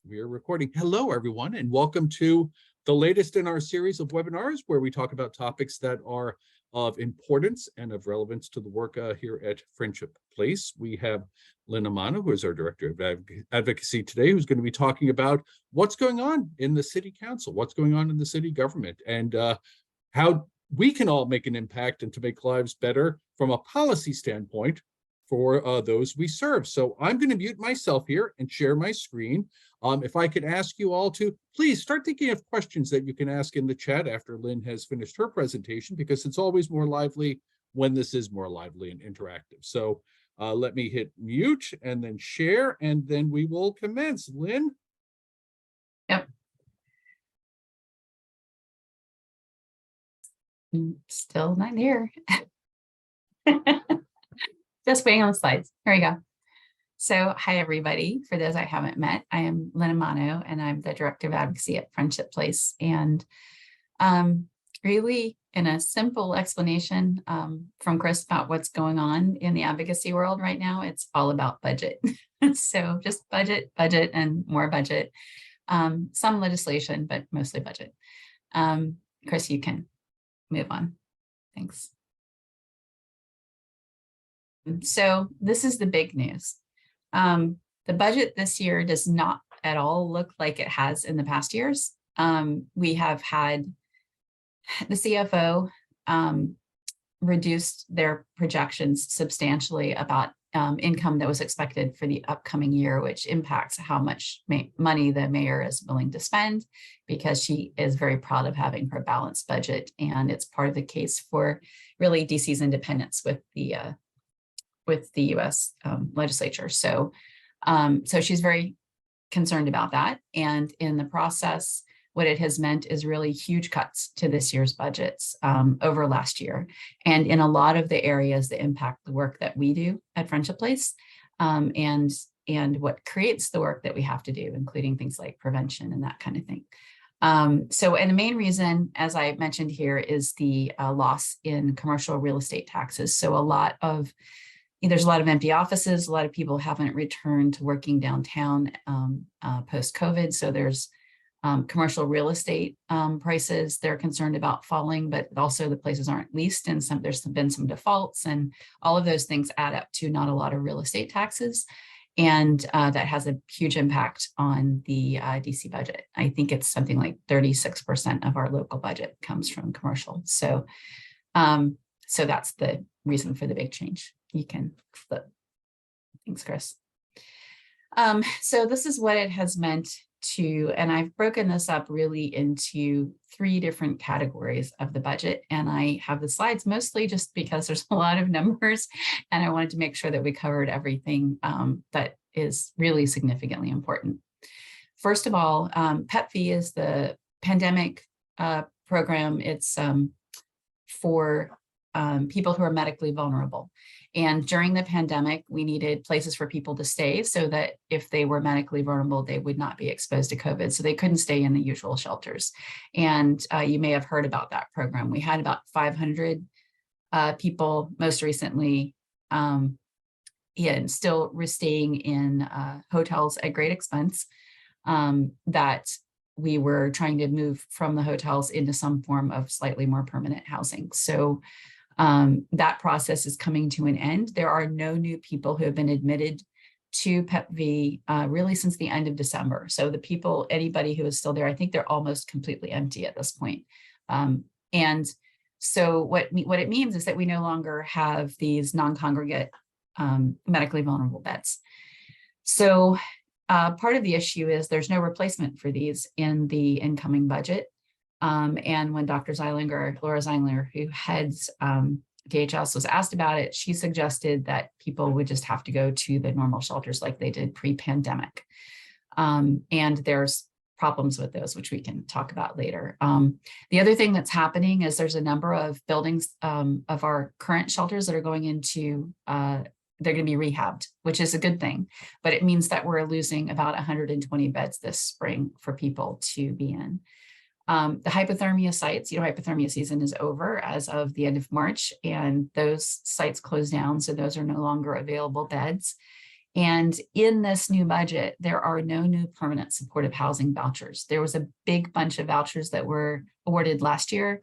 We are recording. Hello, everyone, and welcome to the latest in our series of webinars where we talk about topics that are of importance and of relevance to the work here at Friendship Place. We have Lynn Amano, who is our Director of Advocacy today, who's going to be talking about what's going on in the City Council, what's going on in the city government, and how we can all make an impact and to make lives better from a policy standpoint for those we serve. So I'm going to mute myself here and share my screen. If I could ask you all to please start thinking of questions that you can ask in the chat after Lynn has finished her presentation, because it's always more lively when this is more lively and interactive. So let me hit mute and then share, and then we will commence. Lynn? Yep. Still not here. Just waiting on the slides. Here we go. So hi, everybody. For those I haven't met, I am Lynn Amano, and I'm the Director of Advocacy at Friendship Place. And really, in a simple explanation from Chris about what's going on in the advocacy world right now, it's all about budget. So just budget, and more budget. Some legislation, but mostly budget. Chris, you can move on. Thanks. So this is the big news. The budget this year does not at all look like it has in the past years. We have had the CFO reduced their projections substantially about income that was expected for the upcoming year, which impacts how much money the mayor is willing to spend, because she is very proud of having her balanced budget. And it's part of the case for really DC's independence with the U.S. legislature. So she's very concerned about that. And in the process, what it has meant is really huge cuts to this year's budgets over last year. And in a lot of the areas that impact the work that we do at Friendship Place and what creates the work that we have to do, including things like prevention and that kind of thing. And the main reason, as I mentioned here, is the loss in commercial real estate taxes. So there's a lot of empty offices. A lot of people haven't returned to working downtown post-COVID. So there's commercial real estate prices they're concerned about falling, but also the places aren't leased, and there's been some defaults, and all of those things add up to not a lot of real estate taxes. And that has a huge impact on the DC budget. I think it's something like 36% of our local budget comes from commercial. So that's the reason for the big change. You can flip. Thanks, Chris. So this is what it has meant to, and I've broken this up really into 3 different categories of the budget. And I have the slides mostly just because there's a lot of numbers, and I wanted to make sure that we covered everything that is really significantly important. First of all, PEPV is the pandemic program. It's for people who are medically vulnerable. And during the pandemic, we needed places for people to stay so that if they were medically vulnerable, they would not be exposed to COVID. So they couldn't stay in the usual shelters. And you may have heard about that program. We had about 500 people most recently, still staying in hotels at great expense, that we were trying to move from the hotels into some form of slightly more permanent housing. So that process is coming to an end. There are no new people who have been admitted to PEPV really since the end of December. So anybody who is still there, I think they're almost completely empty at this point. And so what it means is that we no longer have these non-congregate medically vulnerable beds. So part of the issue is there's no replacement for these in the incoming budget. And when Laura Zeilinger, who heads DHS, was asked about it, she suggested that people would just have to go to the normal shelters like they did pre-pandemic. And there's problems with those, which we can talk about later. The other thing that's happening is there's a number of buildings of our current shelters that are going into, they're going to be rehabbed, which is a good thing, but it means that we're losing about 120 beds this spring for people to be in. The hypothermia sites, hypothermia season is over as of the end of March, and those sites closed down. So those are no longer available beds. And in this new budget, there are no new permanent supportive housing vouchers. There was a big bunch of vouchers that were awarded last year.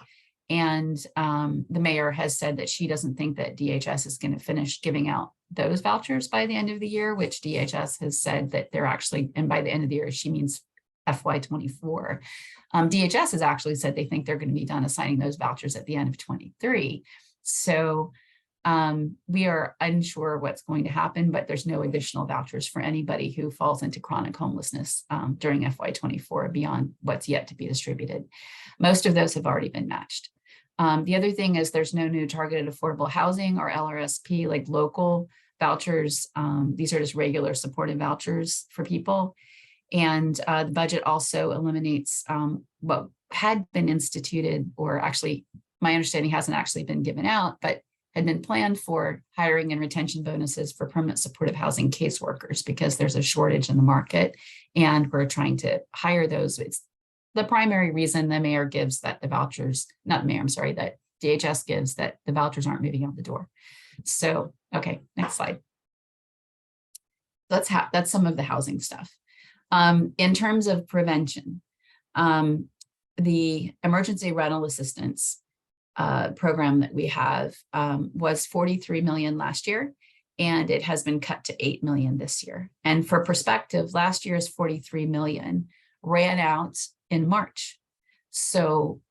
And the mayor has said that she doesn't think that DHS is going to finish giving out those vouchers by the end of the year, which DHS has said that they're actually, and by the end of the year, she means FY24. DHS has actually said they think they're going to be done assigning those vouchers at the end of 23. So we are unsure what's going to happen, but there's no additional vouchers for anybody who falls into chronic homelessness during FY24 beyond what's yet to be distributed. Most of those have already been matched. The other thing is there's no new targeted affordable housing or LRSP, like local vouchers. These are just regular supportive vouchers for people. And the budget also eliminates what had been instituted, or actually my understanding hasn't actually been given out, but had been planned for hiring and retention bonuses for permanent supportive housing caseworkers, because there's a shortage in the market and we're trying to hire those. It's the primary reason the mayor gives that the vouchers, not the mayor, I'm sorry, that DHS gives that the vouchers aren't moving out the door. So, okay, next slide. That's some of the housing stuff. In terms of prevention, the emergency rental assistance program that we have was 43 million last year, and it has been cut to 8 million this year. And for perspective, last year's 43 million ran out in March. So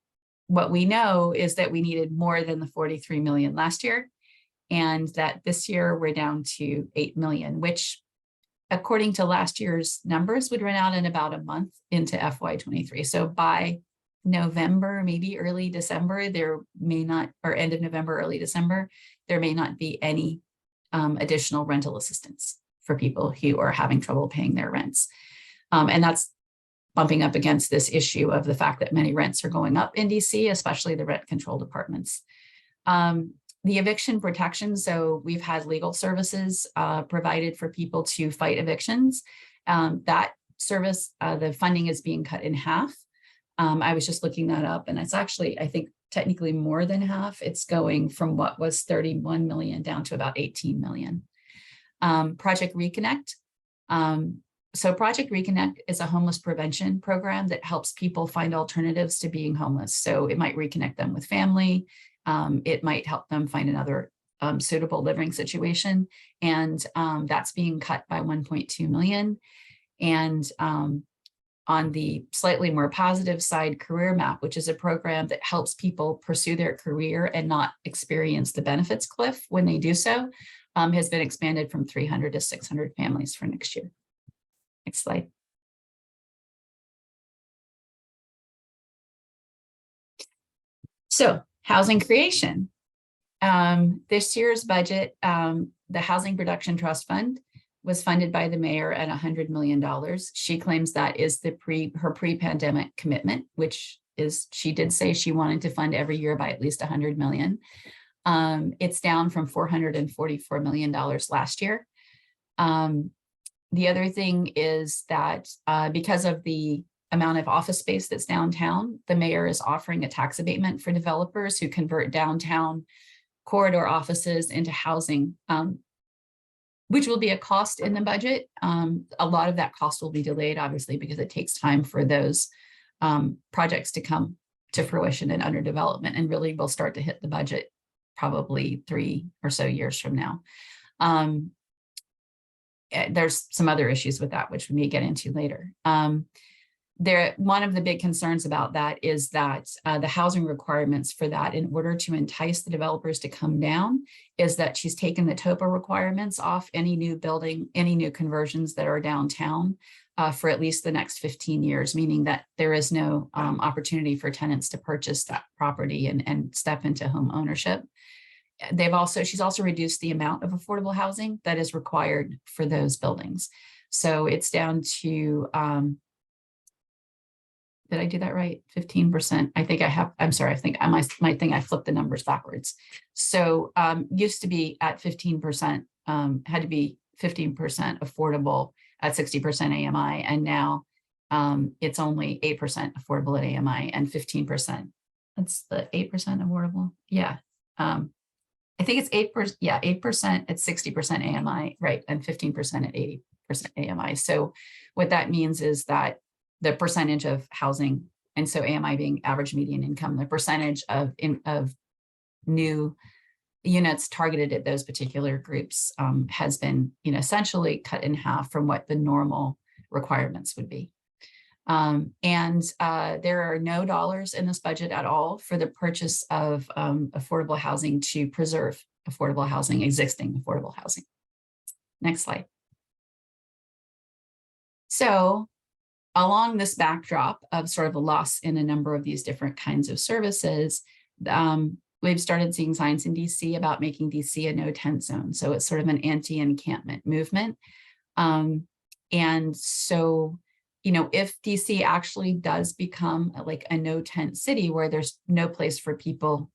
what we know is that we needed more than the 43 million last year, and that this year we're down to 8 million, which according to last year's numbers would run out in about a month into FY23. So by November, maybe early December, there may not, or end of November, early December, there may not be any additional rental assistance for people who are having trouble paying their rents. And that's bumping up against this issue of the fact that many rents are going up in DC, especially the rent control departments. The eviction protection, so we've had legal services provided for people to fight evictions. That service, the funding is being cut in half. I was just looking that up, and it's actually, I think, technically more than half. It's going from what was 31 million down to about 18 million. Project Reconnect. So Project Reconnect is a homeless prevention program that helps people find alternatives to being homeless. So it might reconnect them with family. It might help them find another suitable living situation. And that's being cut by 1.2 million. And on the slightly more positive side, Career Map, which is a program that helps people pursue their career and not experience the benefits cliff when they do so, has been expanded from 300 to 600 families for next year. Next slide. So housing creation. This year's budget, the Housing Production Trust Fund was funded by the mayor at $100 million. She claims that is her pre-pandemic commitment, which is, she did say she wanted to fund every year by at least 100 million. It's down from $444 million last year. The other thing is that because of the amount of office space that's downtown, the mayor is offering a tax abatement for developers who convert downtown corridor offices into housing, which will be a cost in the budget. A lot of that cost will be delayed, obviously, because it takes time for those projects to come to fruition and under development, and really will start to hit the budget probably 3 or so years from now. There's some other issues with that, which we may get into later. One of the big concerns about that is that the housing requirements for that, in order to entice the developers to come down, is that she's taken the TOPA requirements off any new building, any new conversions that are downtown for at least the next 15 years, meaning that there is no opportunity for tenants to purchase that property and step into home ownership. She's also reduced the amount of affordable housing that is required for those buildings. So it's down to, did I do that right? 15%. I think I have, I'm sorry, I think I might think I flipped the numbers backwards. So used to be at 15%, had to be 15% affordable at 60% AMI. And now it's only 8% affordable at AMI and 15%. That's the 8% affordable. Yeah. I think it's 8%. Yeah, 8% at 60% AMI, right, and 15% at 80% AMI. So what that means is that the percentage of housing, and so AMI being average median income, the percentage of new units targeted at those particular groups has been, essentially cut in half from what the normal requirements would be. There are no dollars in this budget at all for the purchase of affordable housing to preserve affordable housing, existing affordable housing. Next slide. So along this backdrop of sort of a loss in a number of these different kinds of services, we've started seeing signs in DC about making DC a no tent zone. So it's sort of an anti-encampment movement. And so, if DC actually does become like a no tent city where there's no place for people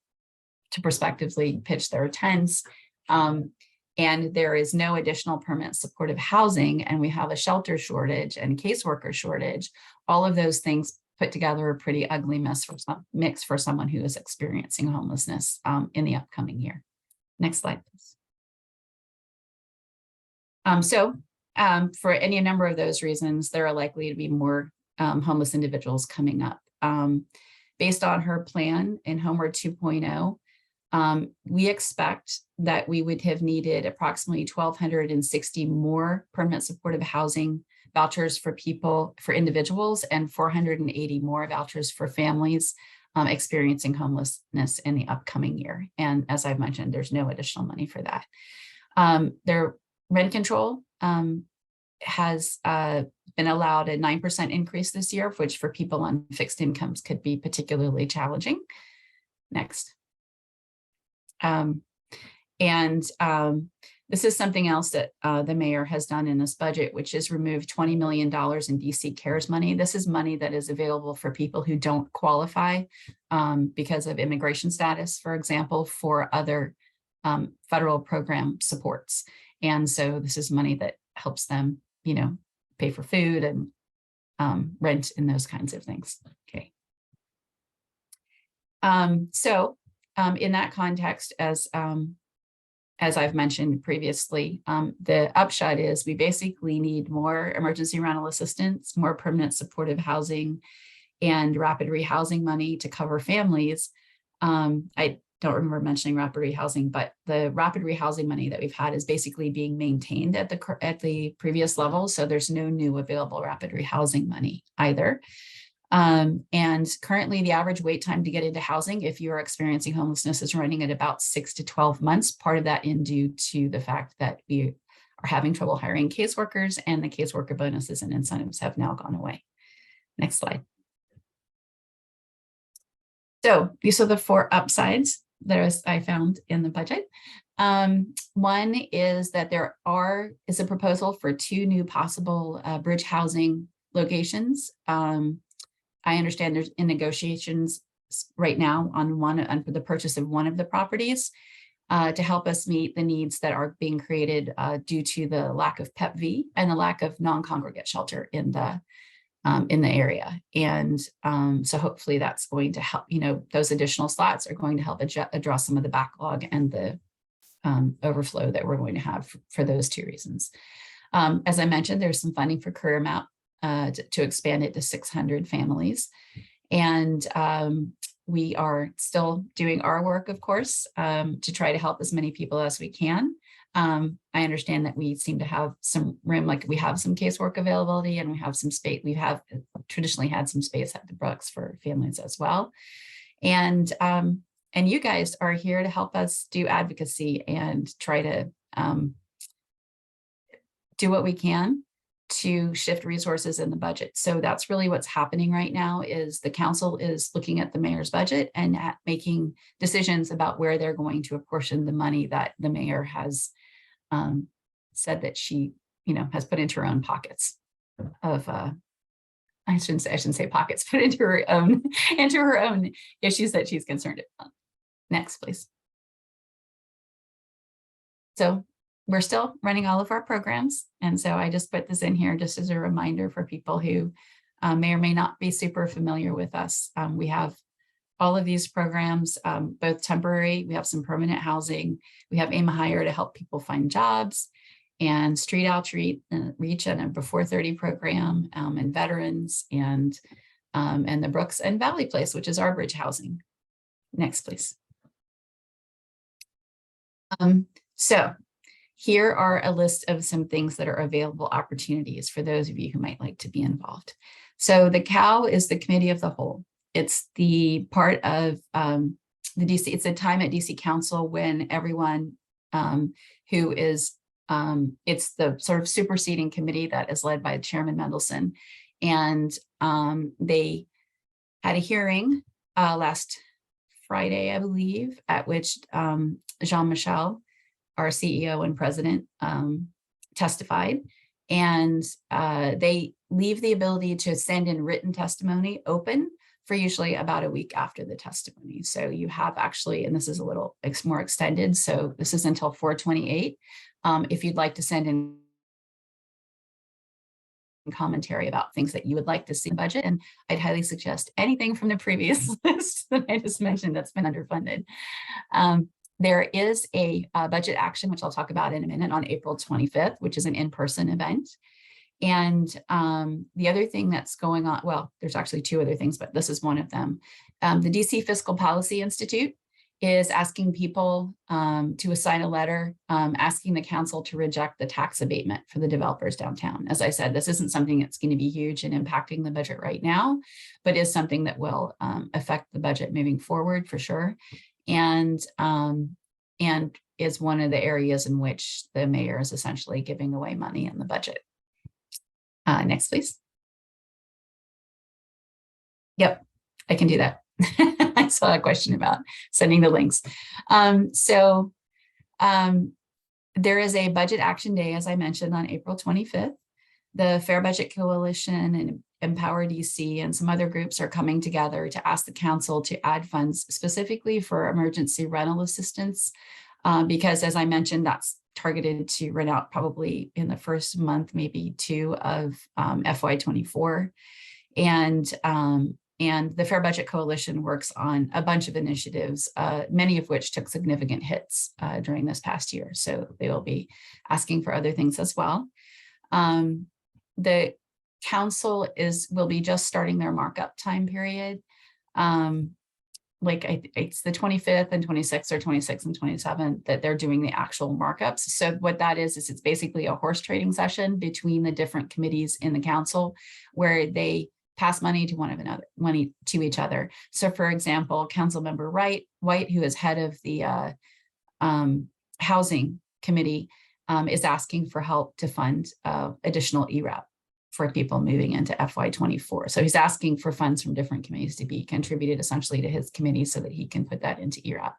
to prospectively pitch their tents, and there is no additional permanent supportive housing, and we have a shelter shortage and caseworker shortage, all of those things put together a pretty ugly mix for someone who is experiencing homelessness in the upcoming year. Next slide, please. For any number of those reasons, there are likely to be more homeless individuals coming up. Based on her plan in Homeward 2.0, we expect that we would have needed approximately 1,260 more permanent supportive housing vouchers for individuals, and 480 more vouchers for families experiencing homelessness in the upcoming year. And as I've mentioned, there's no additional money for that. Their rent control has been allowed a 9% increase this year, which for people on fixed incomes could be particularly challenging. Next. This is something else that the mayor has done in this budget, which is remove $20 million in DC CARES money. This is money that is available for people who don't qualify because of immigration status, for example, for other federal program supports. And so this is money that helps them, pay for food and rent and those kinds of things. Okay. In that context, as I've mentioned previously, the upshot is we basically need more emergency rental assistance, more permanent supportive housing, and rapid rehousing money to cover families. I don't remember mentioning rapid rehousing, but the rapid rehousing money that we've had is basically being maintained at the previous level. So there's no new available rapid rehousing money either. And currently the average wait time to get into housing, if you are experiencing homelessness, is running at about 6 to 12 months. Part of that in due to the fact that we are having trouble hiring caseworkers, and the caseworker bonuses and incentives have now gone away. Next slide. So these are the 4 upsides that I found in the budget. One is that there is a proposal for 2 new possible bridge housing locations. I understand there's in negotiations right now on the purchase of one of the properties to help us meet the needs that are being created due to the lack of PEP-V and the lack of non-congregate shelter in the area. And so hopefully that's going to help, those additional slots are going to help address some of the backlog and the overflow that we're going to have for those 2 reasons. As I mentioned, there's some funding for Career Map to expand it to 600 families. And we are still doing our work, of course, to try to help as many people as we can. I understand that we seem to have some room, like we have some casework availability, and we have some space. We have traditionally had some space at the Brooks for families as well. And you guys are here to help us do advocacy and try to do what we can to shift resources in the budget. So that's really what's happening right now, is the council is looking at the mayor's budget and making decisions about where they're going to apportion the money that the mayor has said that she, has put into her own pockets of, I shouldn't say pockets, put into her own issues that she's concerned about. Next, please. So we're still running all of our programs. And so I just put this in here just as a reminder for people who may or may not be super familiar with us. We have all of these programs, both temporary, we have some permanent housing, we have Aim Higher to help people find jobs, and street outreach and a Before 30 program, and veterans, and the Brooks and Valley Place, which is our bridge housing. Next, please. So here are a list of some things that are available opportunities for those of you who might like to be involved. So the COW is the Committee of the Whole. It's the part of the DC, it's a time at DC Council when everyone who is, it's the sort of superseding committee that is led by Chairman Mendelson. And they had a hearing last Friday, I believe, at which Jean-Michel, our CEO and president, testified. And they leave the ability to send in written testimony open for usually about a week after the testimony. So you have actually, and this is a little more extended, so this is until 4/28. If you'd like to send in commentary about things that you would like to see in the budget, and I'd highly suggest anything from the previous list that I just mentioned that's been underfunded. There is a budget action, which I'll talk about in a minute, on April 25th, which is an in-person event. And the other thing that's going on, well, there's actually two other things, but this is one of them. The DC Fiscal Policy Institute is asking people to assign a letter asking the council to reject the tax abatement for the developers downtown. As I said, this isn't something that's going to be huge and impacting the budget right now, but is something that will affect the budget moving forward for sure. And is one of the areas in which the mayor is essentially giving away money in the budget. Next, please. Yep, I can do that. I saw a question about sending the links. There is a budget action day, as I mentioned, on April 25th. The Fair Budget Coalition and Empower DC and some other groups are coming together to ask the council to add funds specifically for emergency rental assistance, because as I mentioned, that's targeted to run out probably in the first month, maybe two of FY24. And the Fair Budget Coalition works on a bunch of initiatives, many of which took significant hits during this past year. So they will be asking for other things as well. The council will be just starting their markup time period. It's the 25th and 26th or 26th and 27th that they're doing the actual markups. So what that is it's basically a horse trading session between the different committees in the council where they pass money to each other. So for example, Councilmember White, who is head of the housing committee, is asking for help to fund additional ERAP for people moving into FY24. So he's asking for funds from different committees to be contributed essentially to his committee so that he can put that into ERAP.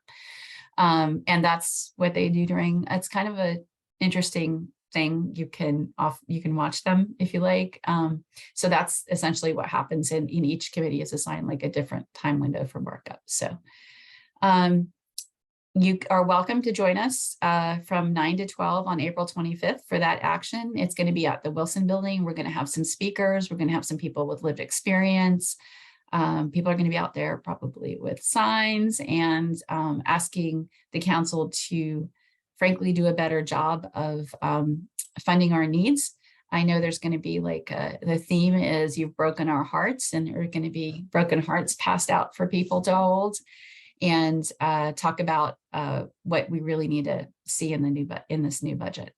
And that's what they do it's kind of an interesting thing. You can watch them if you like. So that's essentially what happens in each committee is assigned like a different time window for markup. So you are welcome to join us from 9 to 12 on April 25th for that action. It's going to be at the Wilson Building. We're going to have some speakers. We're going to have some people with lived experience. People are going to be out there probably with signs and asking the council to frankly do a better job of funding our needs. I know there's going to be the theme is you've broken our hearts, and there are going to be broken hearts passed out for people to hold, and talk about what we really need to see in this new budget.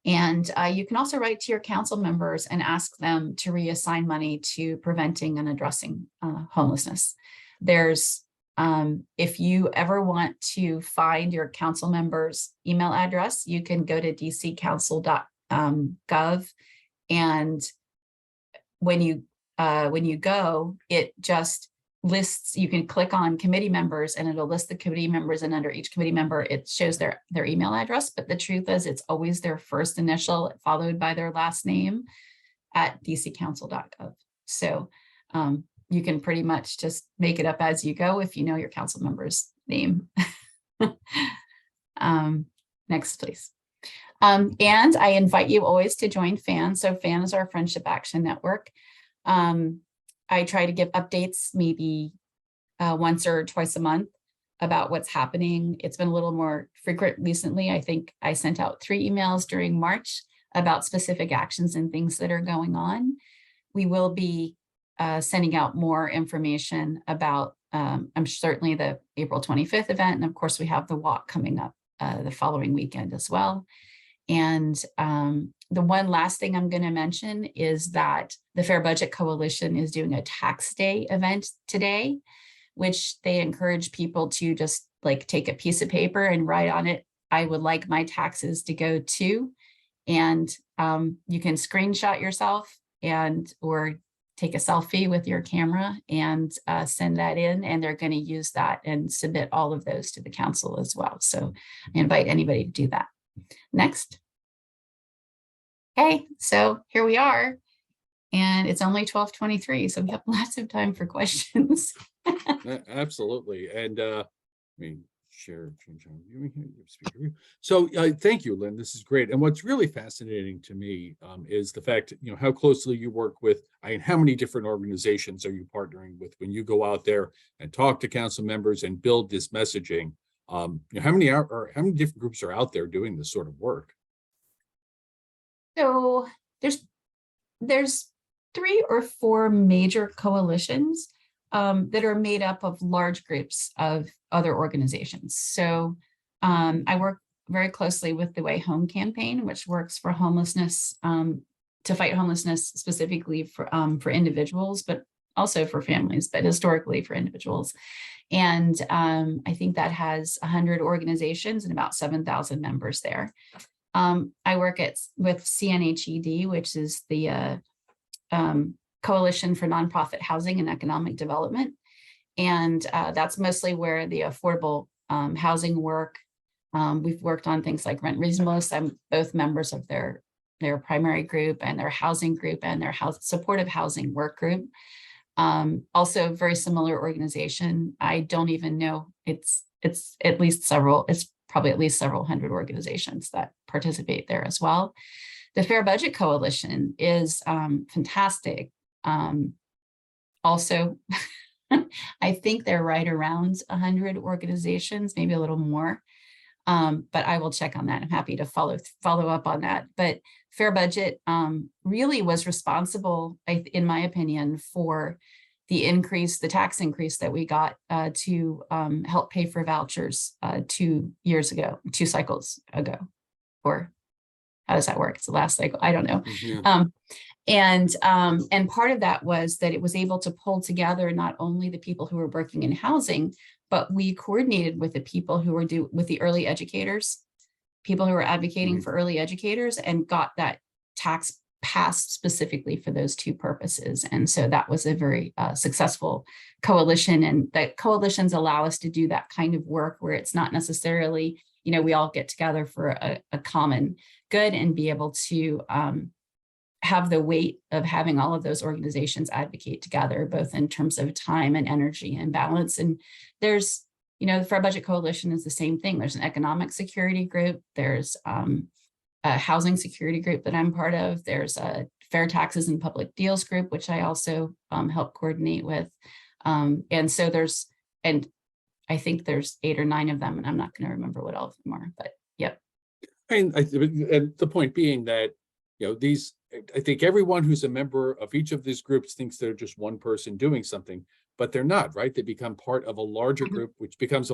And you can also write to your council members and ask them to reassign money to preventing and addressing homelessness. There's if you ever want to find your council member's email address, you can go to dccouncil.gov, and when you go, it just lists, you can click on committee members and it'll list the committee members, and under each committee member it shows their email address, but the truth is it's always their first initial followed by their last name at dccouncil.gov. So you can pretty much just make it up as you go if you know your council member's name. Next, please. And I invite you always to join FAN. So FAN is our Friendship Action Network. I try to give updates maybe once or twice a month about what's happening. It's been a little more frequent recently. I think I sent out 3 emails during March about specific actions and things that are going on. We will be sending out more information about, I'm certainly the April 25th event. And of course, we have the walk coming up the following weekend as well. And the one last thing I'm going to mention is that the Fair Budget Coalition is doing a tax day event today, which they encourage people to just like take a piece of paper and write on it, I would like my taxes to go to. And you can screenshot yourself and or take a selfie with your camera and send that in. And they're going to use that and submit all of those to the council as well. So I invite anybody to do that. Next. Okay, so here we are. And it's only 12:23, so we have lots of time for questions. Absolutely. And I mean, share so thank you, Lynn. This is great. And what's really fascinating to me is the fact, how closely you work with, how many different organizations are you partnering with when you go out there and talk to council members and build this messaging? How many different groups are out there doing this sort of work? So there's 3 or 4 major coalitions that are made up of large groups of other organizations. So I work very closely with the Way Home campaign, which works for homelessness, to fight homelessness specifically for individuals, but also for families, but historically for individuals. And I think that has 100 organizations and about 7,000 members there. I work with CNHED, which is the Coalition for Nonprofit Housing and Economic Development. And that's mostly where the affordable housing work. We've worked on things like rent reasonableness. I'm both members of their primary group and their housing group and their supportive housing work group. Also very similar organization. I don't even know, it's probably at least several hundred organizations that participate there as well. The Fair Budget Coalition is fantastic. Also, I think they're right around 100 organizations, maybe a little more. But I will check on that. I'm happy to follow up on that. But Fair Budget really was responsible, in my opinion, for the tax increase that we got to help pay for vouchers 2 cycles ago. Or how does that work? It's the last cycle. I don't know. Mm-hmm. And part of that was that it was able to pull together not only the people who were working in housing, but we coordinated with the people who were with the early educators, people who were advocating for early educators, and got that tax passed specifically for those 2 purposes. And so that was a very successful coalition, and that coalitions allow us to do that kind of work where it's not necessarily, we all get together for a common good and be able to have the weight of having all of those organizations advocate together, both in terms of time and energy and balance. And there's, the Fair Budget Coalition is the same thing. There's an economic security group. There's a housing security group that I'm part of. There's a fair taxes and public deals group, which I also help coordinate with. And so I think there's 8 or 9 of them, and I'm not going to remember what all of them are, but yep. And the point being that, I think everyone who's a member of each of these groups thinks they're just one person doing something, but they're not, right? They become part of a larger group, which becomes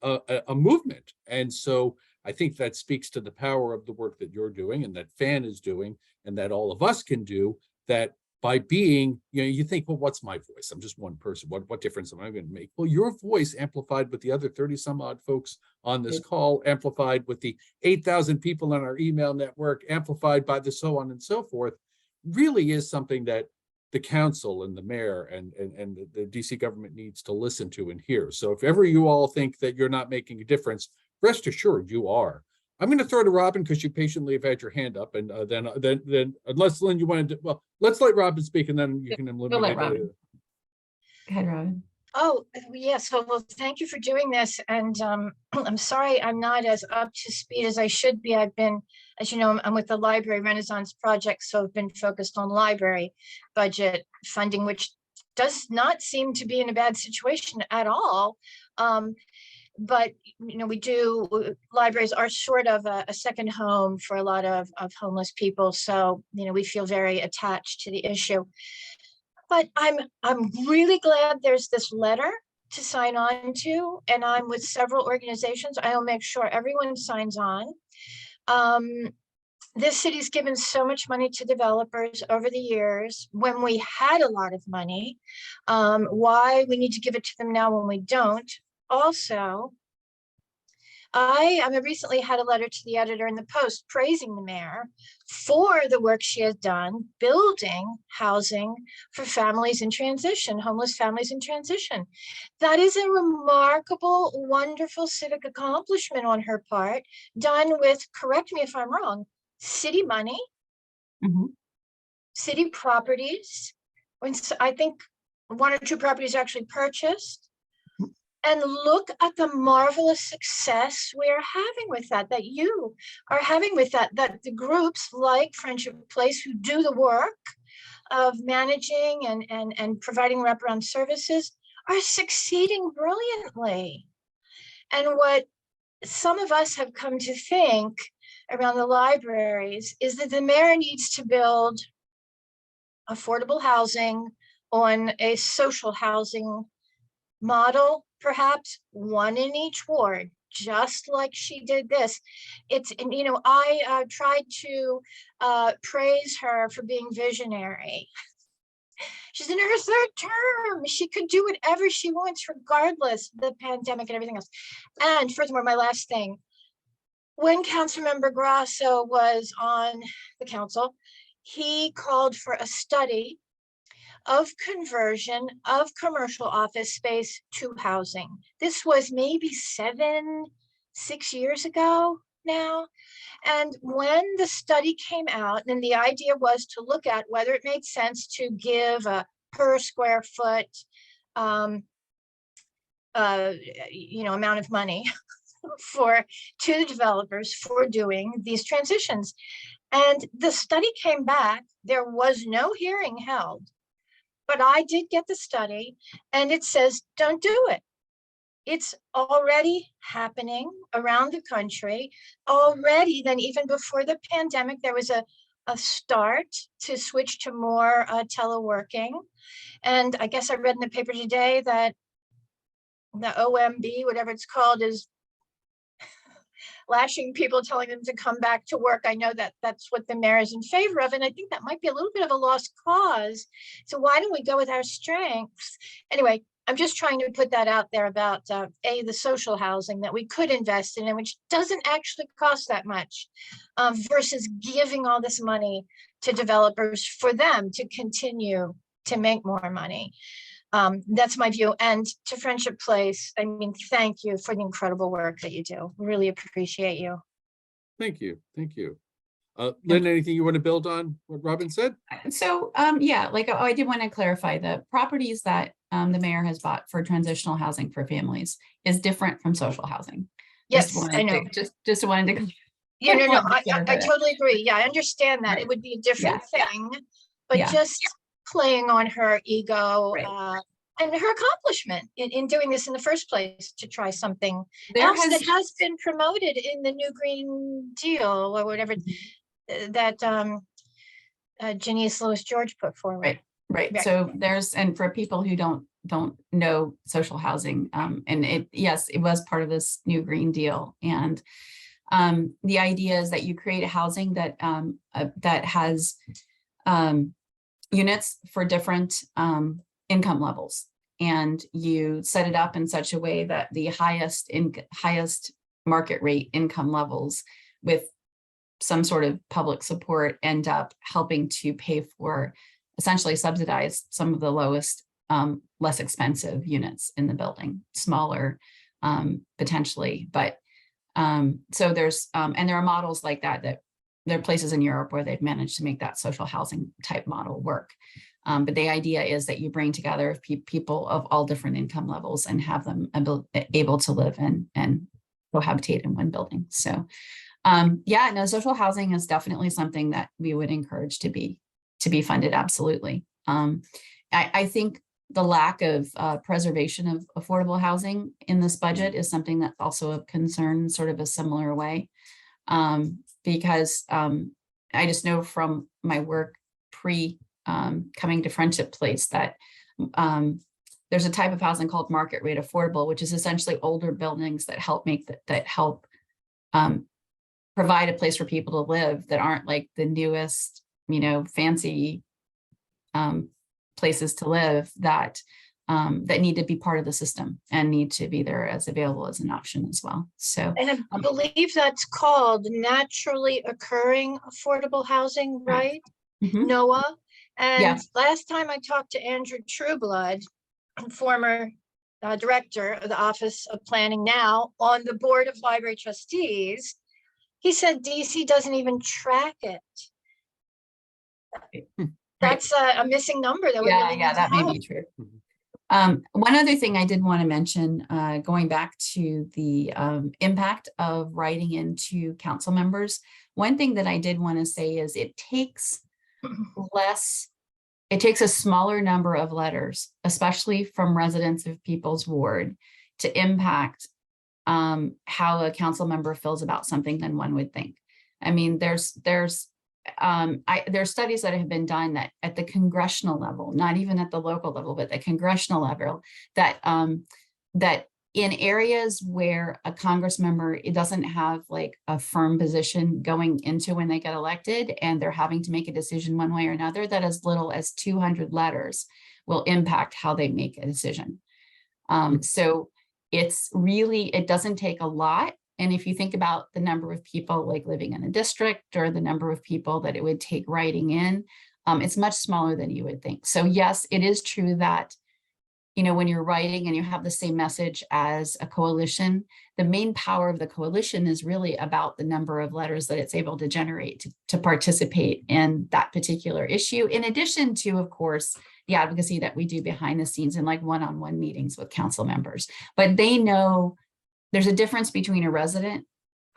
a movement. And so I think that speaks to the power of the work that you're doing and that FAN is doing and that all of us can do, that by being, you think, well, what's my voice? I'm just one person. What difference am I going to make? Well, your voice amplified with the other 30 some odd folks on this call, amplified with the 8,000 people in our email network, amplified by the so on and so forth, really is something that the council and the mayor and the DC government needs to listen to and hear. So if ever you all think that you're not making a difference, rest assured you are. I'm going to throw to Robin because you patiently have had your hand up, and then unless Lynn, you wanted to, well, let's let Robin speak, and then you can eliminate. Let Robin. Go ahead, Robin. Oh, yes. Well, thank you for doing this. And I'm sorry I'm not as up to speed as I should be. I've been, as you know, I'm with the Library Renaissance Project, so I've been focused on library budget funding, which does not seem to be in a bad situation at all. But, we do, libraries are sort of a second home for a lot of homeless people. So, we feel very attached to the issue. But I'm really glad there's this letter to sign on to, and I'm with several organizations. I'll make sure everyone signs on. This city's given so much money to developers over the years when we had a lot of money. Why we need to give it to them now when we don't. Also, I recently had a letter to the editor in the Post praising the mayor for the work she has done building housing for families in transition, homeless families in transition. That is a remarkable, wonderful civic accomplishment on her part, done with, correct me if I'm wrong, city money, city properties. I think 1 or 2 properties actually purchased. And look at the marvelous success we're having with that you are having with that the groups like Friendship Place, who do the work of managing and providing wraparound services, are succeeding brilliantly. And what some of us have come to think around the libraries is that the mayor needs to build affordable housing on a social housing model, perhaps 1 in each ward, just like she did this. I tried to praise her for being visionary. She's in her 3rd term. She could do whatever she wants, regardless of the pandemic and everything else. And furthermore, my last thing, when Councilmember Grasso was on the council, he called for a study of conversion of commercial office space to housing. This was maybe 6 years ago now. And when the study came out, and the idea was to look at whether it made sense to give a per square foot amount of money to the developers for doing these transitions. And the study came back. There was no hearing held. But I did get the study, and it says, don't do it. It's already happening around the country. Already, then even before the pandemic, there was a start to switch to more teleworking. And I guess I read in the paper today that the OMB, whatever it's called, is lashing people, telling them to come back to work. I know that that's what the mayor is in favor of, and I think that might be a little bit of a lost cause. So why don't we go with our strengths? Anyway, I'm just trying to put that out there about the social housing that we could invest in, and which doesn't actually cost that much, versus giving all this money to developers for them to continue to make more money. That's my view. And to Friendship Place, thank you for the incredible work that you do. Really appreciate you. Thank you. Thank you. Lynn, anything you want to build on what Robin said? So, I did want to clarify the properties that the mayor has bought for transitional housing for families is different from social housing. Yes, I know. Just wanted to. Yeah, no, I totally agree. Yeah, I understand that. Right. It would be a different thing, but just playing on her ego and her accomplishment in doing this in the first place, to try something else that has been promoted in the New Green Deal or whatever that Janice Lewis George put forward. Right. So and for people who don't know social housing, and it was part of this New Green Deal. And the idea is that you create a housing that has units for different income levels, and you set it up in such a way that the highest market rate income levels with some sort of public support end up helping to pay for, essentially subsidize some of the lowest, less expensive units in the building, smaller potentially. But so there's, and there are models like that there are places in Europe where they've managed to make that social housing type model work. But the idea is that you bring together people of all different income levels and have them able to live and cohabitate in one building. So social housing is definitely something that we would encourage to be funded. Absolutely. I think the lack of preservation of affordable housing in this budget is something that's also of concern, sort of a similar way. Because I just know from my work coming to Friendship Place that there's a type of housing called market rate affordable, which is essentially older buildings that help provide a place for people to live that aren't like the newest, fancy places to live that need to be part of the system and need to be there as available as an option as well. So, and I believe that's called naturally occurring affordable housing, right? Mhm. Noah. And Yeah. last time I talked to Andrew Trueblood, former director of the Office of Planning, now on the board of library trustees, he said DC doesn't even track it. That's a missing number that we really need to that may have. be true. One other thing I did want to mention, going back to the impact of writing into council members, one thing that I did want to say is it takes a smaller number of letters, especially from residents of People's Ward, to impact how a council member feels about something than one would think. I mean, there's studies that have been done that at the congressional level, not even at the local level, but the congressional level, that that in areas where a Congress member, it doesn't have like a firm position going into when they get elected and they're having to make a decision one way or another, that as little as 200 letters will impact how they make a decision. So it doesn't take a lot. And if you think about the number of people like living in a district or the number of people that it would take writing in, it's much smaller than you would think. So yes, it is true that when you're writing and you have the same message as a coalition, the main power of the coalition is really about the number of letters that it's able to generate to participate in that particular issue, in addition to, of course, the advocacy that we do behind the scenes in like one-on-one meetings with council members. But they know there's a difference between a resident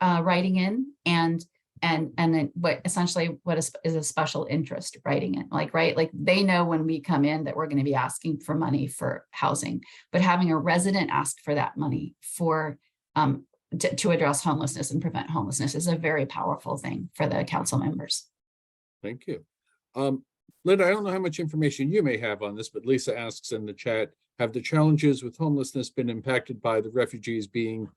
writing in and then what is a special interest writing in, like they know when we come in that we're going to be asking for money for housing, but having a resident ask for that money for to address homelessness and prevent homelessness is a very powerful thing for the council members. Thank you. Linda, I don't know how much information you may have on this, but Lisa asks in the chat, have the challenges with homelessness been impacted by the refugees being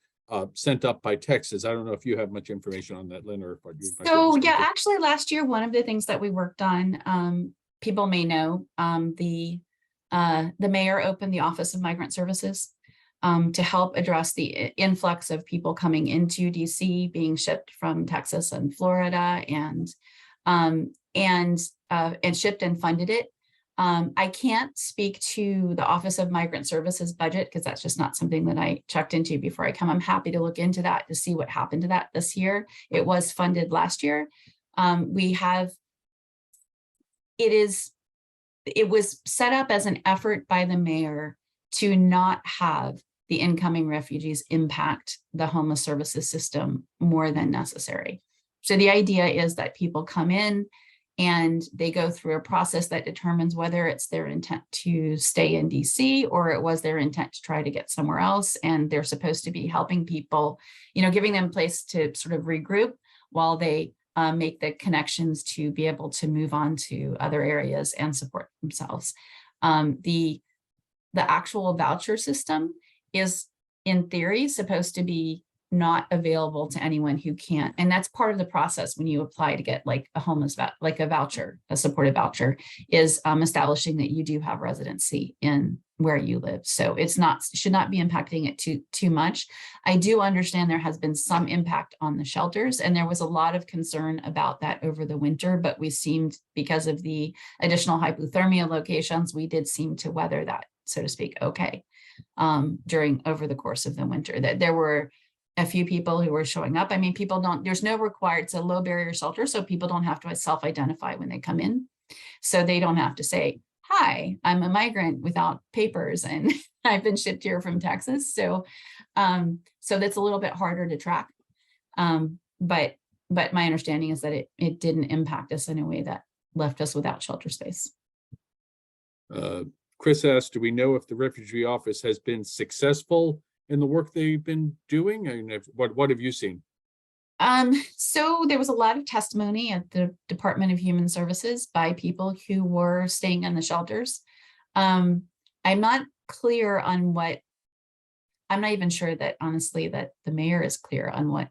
sent up by Texas? I don't know if you have much information on that, Lynn, or what you. So yeah, actually last year, one of the things that we worked on, people may know, the mayor opened the Office of Migrant Services to help address the influx of people coming into DC, being shipped from Texas and Florida, and shipped and funded it. I can't speak to the Office of Migrant Services budget because that's just not something that I checked into before I come. I'm happy to look into that to see what happened to that this year. It was funded last year. It was set up as an effort by the mayor to not have the incoming refugees impact the homeless services system more than necessary. So the idea is that people come in and they go through a process that determines whether it's their intent to stay in DC or it was their intent to try to get somewhere else. And they're supposed to be helping people, giving them a place to sort of regroup while they make the connections to be able to move on to other areas and support themselves. The actual voucher system is, in theory, supposed to be not available to anyone who can't. And that's part of the process when you apply to get like a a voucher, a supported voucher, is establishing that you do have residency in where you live. So should not be impacting it too much. I do understand there has been some impact on the shelters, and there was a lot of concern about that over the winter, but we seemed, because of the additional hypothermia locations, we did seem to weather that, so to speak, okay, over the course of the winter. That there were a few people who were showing up. I mean, there's no required, it's a low barrier shelter, so people don't have to self-identify when they come in. So they don't have to say, hi, I'm a migrant without papers and I've been shipped here from Texas. So that's a little bit harder to track. But my understanding is that it didn't impact us in a way that left us without shelter space. Chris asked, do we know if the refugee office has been successful in the work they've been doing? And what have you seen? So there was a lot of testimony at the Department of Human Services by people who were staying in the shelters. I'm not clear on what, I'm not even sure that honestly that the mayor is clear on what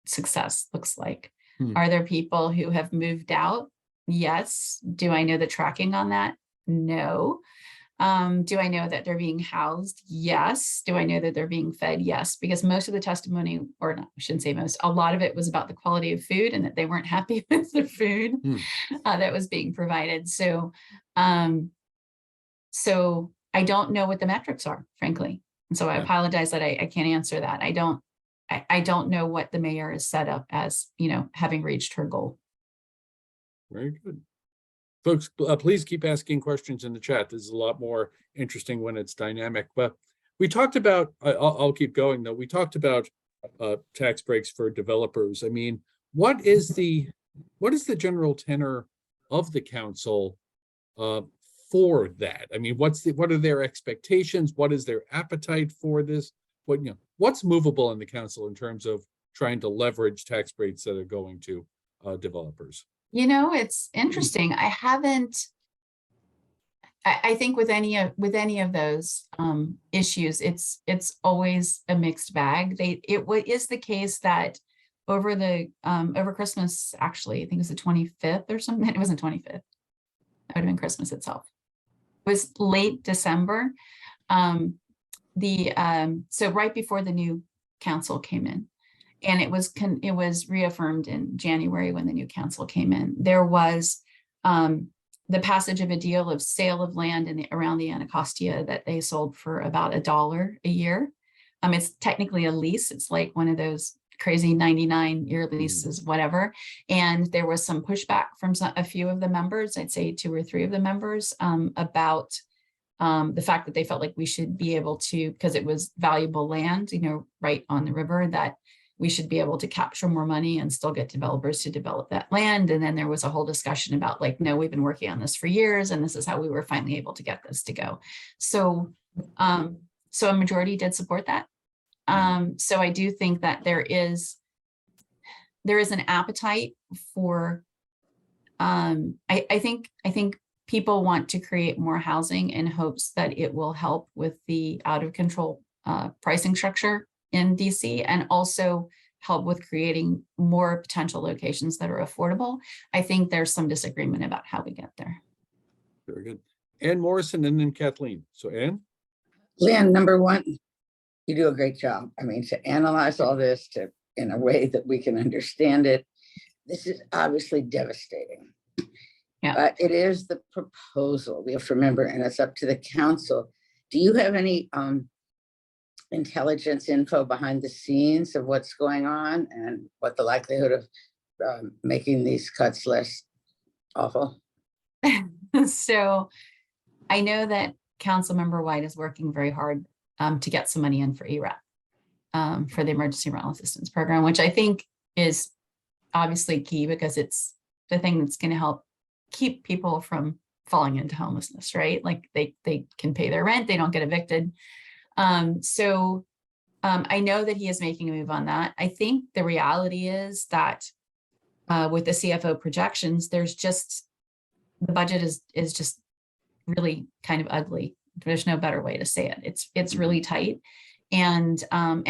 success looks like. Are there people who have moved out? Yes. Do I know the tracking on that? No. Do I know that they're being housed? Yes. Do I know that they're being fed? Yes, because most of the testimony, or not, I shouldn't say most, a lot of it was about the quality of food and that they weren't happy with the food that was being provided. So, so I don't know what the metrics are, frankly. And so I apologize that I can't answer that. I don't know what the mayor is set up as, having reached her goal. Very good. Folks, please keep asking questions in the chat. This is a lot more interesting when it's dynamic. But we talked about, I'll keep going though. We talked about tax breaks for developers. I mean, what is the general tenor of the council for that? I mean, what are their expectations? What is their appetite for this? What's movable in the council in terms of trying to leverage tax breaks that are going to developers? It's interesting. I think with any of those issues, it's always a mixed bag. It is the case that over Christmas, actually, I think it was the 25th or something. It wasn't 25th. That would have been Christmas itself. It was late December. So right before the new council came in. And it was reaffirmed in January when the new council came in. There was the passage of a deal of sale of land around the Anacostia that they sold for about $1 a year. It's technically a lease. It's like one of those crazy 99-year leases, whatever. And there was some pushback from a few of the members, I'd say 2 or 3 of the members, about the fact that they felt like we should be able to, because it was valuable land, right on the river, that we should be able to capture more money and still get developers to develop that land. And then there was a whole discussion about like, no, we've been working on this for years, and this is how we were finally able to get this to go. So, so a majority did support that. So I do think that there is an appetite for, I think people want to create more housing in hopes that it will help with the out of control pricing structure in DC, and also help with creating more potential locations that are affordable. I think there's some disagreement about how we get there. Very good. Ann Morrison and then Kathleen. So Ann? Lynn, number one, you do a great job. I mean, to analyze all this in a way that we can understand it, this is obviously devastating. Yeah. But it is the proposal. We have to remember, and it's up to the council. Do you have any intelligence info behind the scenes of what's going on and what the likelihood of making these cuts less awful? So I know that Councilmember White is working very hard to get some money in for ERAP, for the Emergency Rental Assistance Program, which I think is obviously key because it's the thing that's going to help keep people from falling into homelessness, right? Like they can pay their rent, they don't get evicted. So I know that he is making a move on that. I think the reality is that with the CFO projections, there's just, the budget is just really kind of ugly. There's no better way to say it. It's really tight. And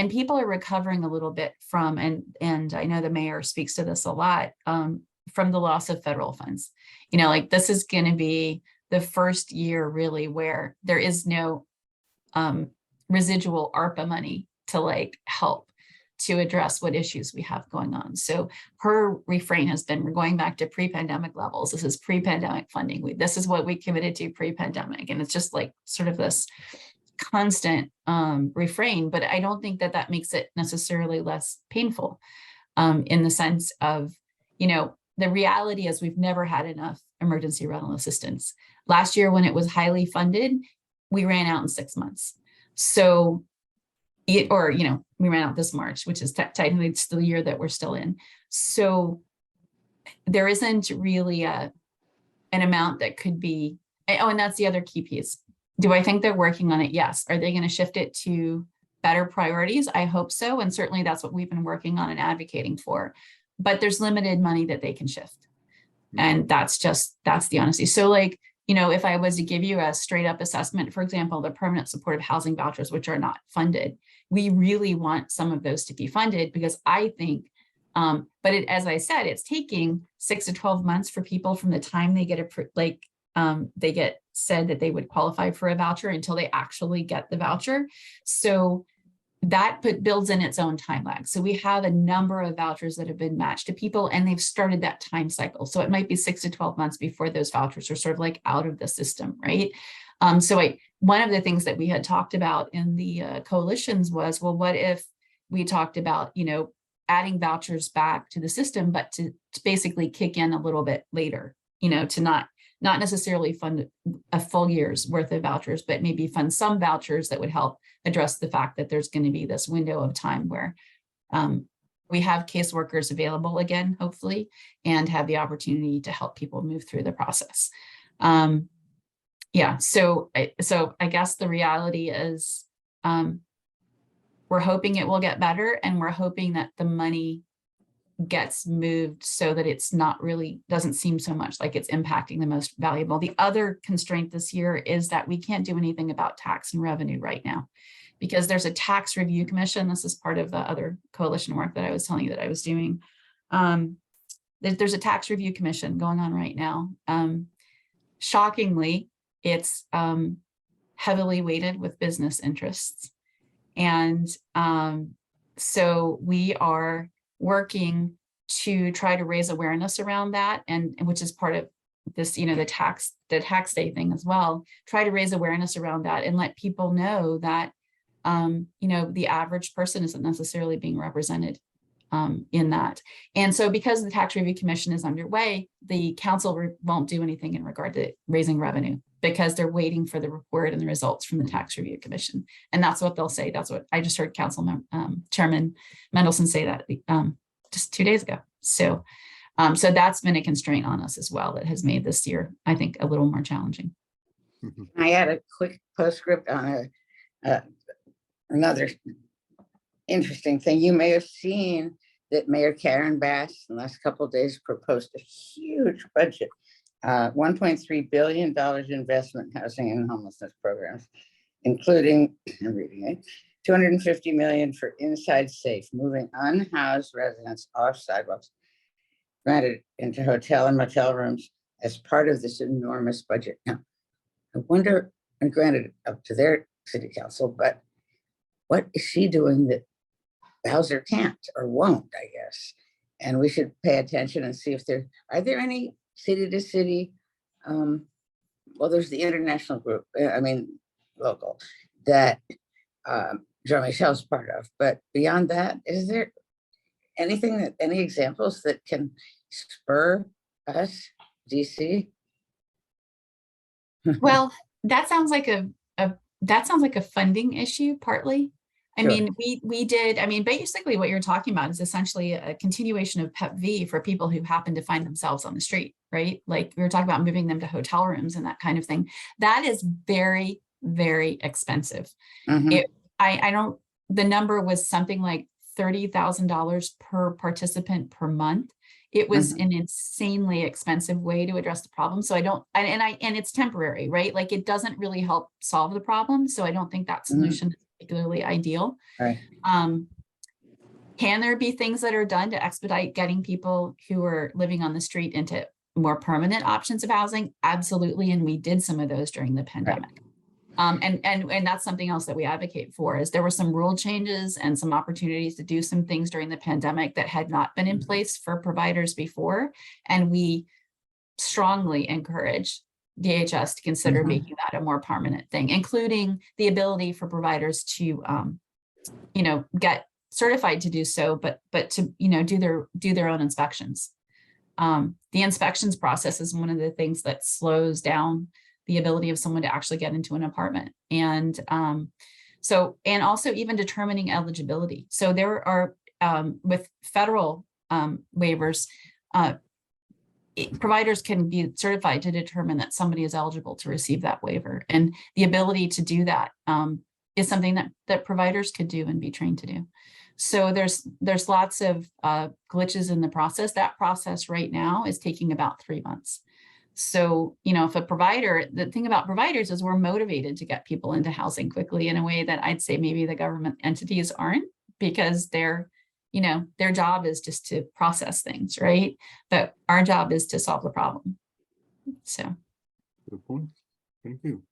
people are recovering a little bit from, and I know the mayor speaks to this a lot, from the loss of federal funds. Like this is going to be the first year really where there is no residual ARPA money to like help to address what issues we have going on. So her refrain has been, we're going back to pre-pandemic levels. This is pre-pandemic funding. This is what we committed to pre-pandemic. And it's just like sort of this constant refrain, but I don't think that makes it necessarily less painful in the sense of, the reality is we've never had enough emergency rental assistance. Last year, when it was highly funded, we ran out in 6 months. So we ran out this March, which is technically still the year that we're still in. So there isn't really an amount that could be, and that's the other key piece. Do I think they're working on it? Yes. Are they going to shift it to better priorities? I hope so. And certainly that's what we've been working on and advocating for. But there's limited money that they can shift. And that's the honesty. So like, you know, if I was to give you a straight up assessment, for example, the permanent supportive housing vouchers, which are not funded, we really want some of those to be funded because I think, but as I said, it's taking 6 to 12 months for people from the time they get they get said that they would qualify for a voucher until they actually get the voucher. So that builds in its own time lag. So we have a number of vouchers that have been matched to people and they've started that time cycle. So it might be 6 to 12 months before those vouchers are sort of like out of the system, right? One of the things that we had talked about in the coalitions was, well, what if we talked about, you know, adding vouchers back to the system, but to basically kick in a little bit later, you know, to not necessarily fund a full year's worth of vouchers, but maybe fund some vouchers that would help address the fact that there's going to be this window of time where we have caseworkers available again, hopefully, and have the opportunity to help people move through the process. Yeah, so I guess the reality is we're hoping it will get better, and we're hoping that the money gets moved so that it's not really, doesn't seem so much like it's impacting the most valuable. The other constraint this year is that we can't do anything about tax and revenue right now because there's a tax review commission. This is part of the other coalition work that I was telling you that I was doing. There's a tax review commission going on right now. Shockingly, it's heavily weighted with business interests. And so we are working to try to raise awareness around that, and which is part of this, you know, the tax day thing as well. Try to raise awareness around that and let people know that, you know, the average person isn't necessarily being represented in that. And so because the tax review commission is underway, the council won't do anything in regard to raising revenue because they're waiting for the report and the results from the tax review commission. And that's what they'll say. That's what I just heard Chairman Mendelson say that just 2 days ago. So, so that's been a constraint on us as well that has made this year, I think, a little more challenging. I had a quick postscript on another interesting thing. You may have seen that Mayor Karen Bass in the last couple of days proposed a huge budget, $1.3 billion investment in housing and homelessness programs, including, I'm reading it, $250 million for inside safe, moving unhoused residents off sidewalks, granted into hotel and motel rooms as part of this enormous budget. Now, I wonder, and granted up to their city council, but what is she doing that Bowser can't or won't, I guess? And we should pay attention and see if are there any city to city, well, there's the international group, local, that Jean Michel's part of, but beyond that, is there any examples that can spur us, DC? Well, that sounds like a funding issue partly. I Sure. mean, we did, I mean, basically what you're talking about is essentially a continuation of PEP V for people who happen to find themselves on the street, right? Like we were talking about moving them to hotel rooms and that kind of thing. That is very, very expensive. Mhm. The number was something like $30,000 per participant per month. It was an insanely expensive way to address the problem. So and it's temporary, right? Like it doesn't really help solve the problem. So I don't think that solution is particularly ideal. Right. Can there be things that are done to expedite getting people who are living on the street into more permanent options of housing? Absolutely. And we did some of those during the pandemic. Right. And that's something else that we advocate for is there were some rule changes and some opportunities to do some things during the pandemic that had not been in place for providers before. And we strongly encourage DHS to consider making that a more permanent thing, including the ability for providers to, get certified to do so, but to, do their own inspections. The inspections process is one of the things that slows down the ability of someone to actually get into an apartment. And and also even determining eligibility. So there are, with federal waivers, providers can be certified to determine that somebody is eligible to receive that waiver. And the ability to do that is something that providers could do and be trained to do. So there's lots of glitches in the process. That process right now is taking about 3 months. So, if a provider, the thing about providers is we're motivated to get people into housing quickly in a way that I'd say maybe the government entities aren't, because their job is just to process things, right? But our job is to solve the problem. So. Good point. Thank you.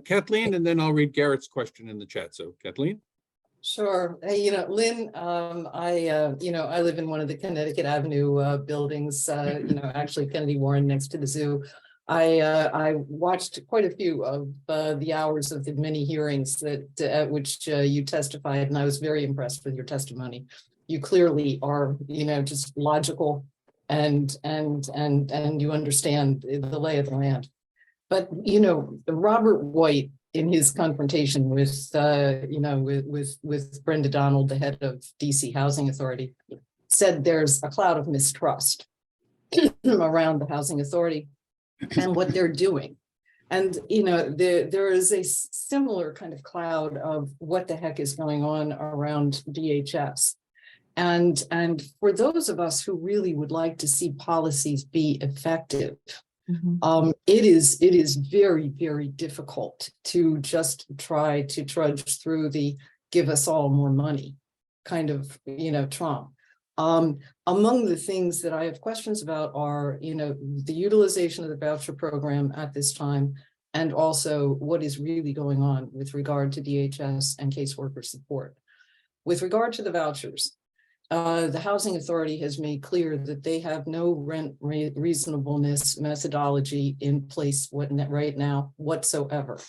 Kathleen, and then I'll read Garrett's question in the chat. So Kathleen. Sure. Hey, Lynn, I live in one of the Connecticut Avenue buildings, actually Kennedy Warren next to the zoo. I watched quite a few of the hours of the many hearings at which you testified, and I was very impressed with your testimony. You clearly are, just logical and you understand the lay of the land. But, Robert White, in his confrontation with Brenda Donald, the head of DC Housing Authority, said there's a cloud of mistrust around the Housing Authority and what they're doing. And, there is a similar kind of cloud of what the heck is going on around DHS. And for those of us who really would like to see policies be effective, it is very, very difficult to just try to trudge through the give us all more money kind of, trauma. Among the things that I have questions about are, the utilization of the voucher program at this time, and also what is really going on with regard to DHS and caseworker support. With regard to the vouchers, the Housing Authority has made clear that they have no rent reasonableness methodology in place right now whatsoever.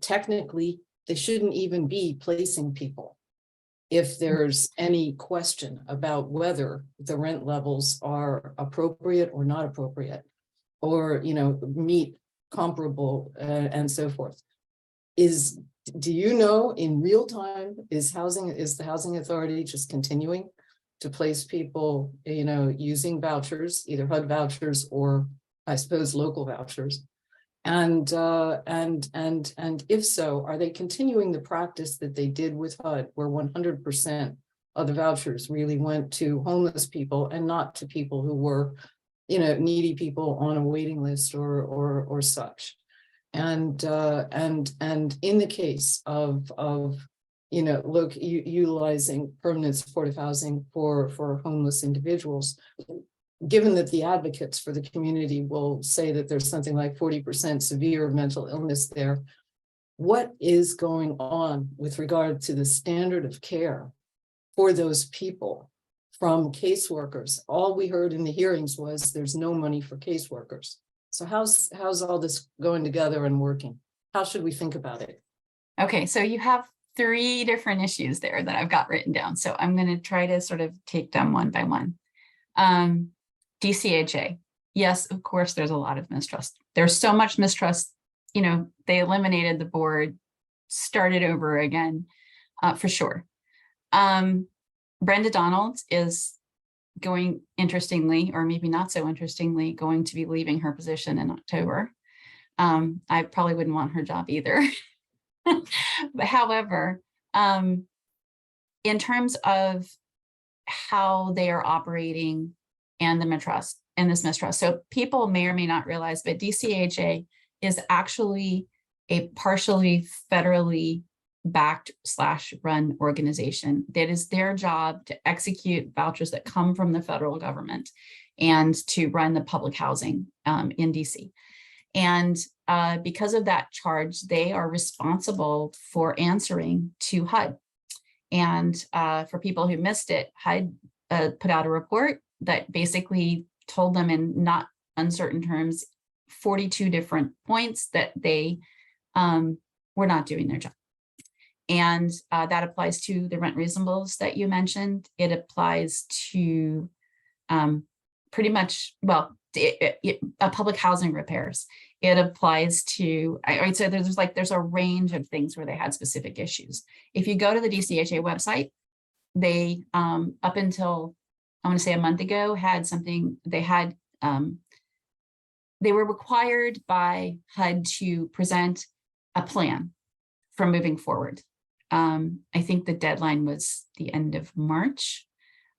Technically, they shouldn't even be placing people if there's any question about whether the rent levels are appropriate or not appropriate, or meet comparable and so forth. Do you know in real time, is the Housing Authority just continuing to place people, using vouchers, either HUD vouchers or I suppose local vouchers? And if so, are they continuing the practice that they did with HUD, where 100% of the vouchers really went to homeless people and not to people who were, needy people on a waiting list or such? And in the case of utilizing permanent supportive housing for homeless individuals, given that the advocates for the community will say that there's something like 40% severe mental illness there, what is going on with regard to the standard of care for those people from caseworkers? All we heard in the hearings was there's no money for caseworkers. So how's all this going together and working? How should we think about it? Okay, so you have 3 different issues there that I've got written down. So I'm going to try to sort of take them one by one. DCHA. Yes, of course, there's a lot of mistrust. There's so much mistrust, they eliminated the board, started over again, for sure. Brenda Donald is going, interestingly, or maybe not so interestingly, going to be leaving her position in October. I probably wouldn't want her job either. But however, in terms of how they are operating and this mistrust, so people may or may not realize, but DCHA is actually a partially federally backed / run organization. That is their job to execute vouchers that come from the federal government and to run the public housing in DC. And because of that charge, they are responsible for answering to HUD. And for people who missed it, HUD put out a report that basically told them in not uncertain terms, 42 different points that they were not doing their job. And that applies to the rent reasonableness that you mentioned. It applies to pretty much, well, public housing repairs. It applies to, I'd say there's a range of things where they had specific issues. If you go to the DCHA website, they, up until I want to say a month ago, had something, they had, they were required by HUD to present a plan for moving forward. I think the deadline was the end of March.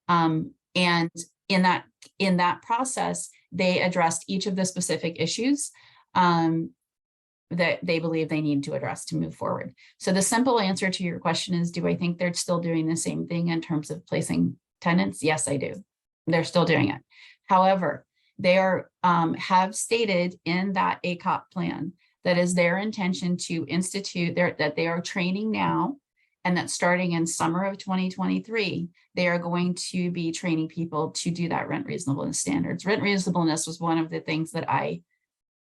And in that process, they addressed each of the specific issues that they believe they need to address to move forward. So the simple answer to your question is, do I think they're still doing the same thing in terms of placing tenants? Yes, I do. They're still doing it. However, they are have stated in that ACOP plan that is their intention to institute that they are training now, and that starting in summer of 2023, they are going to be training people to do that rent reasonableness standards. Rent reasonableness was one of the things that I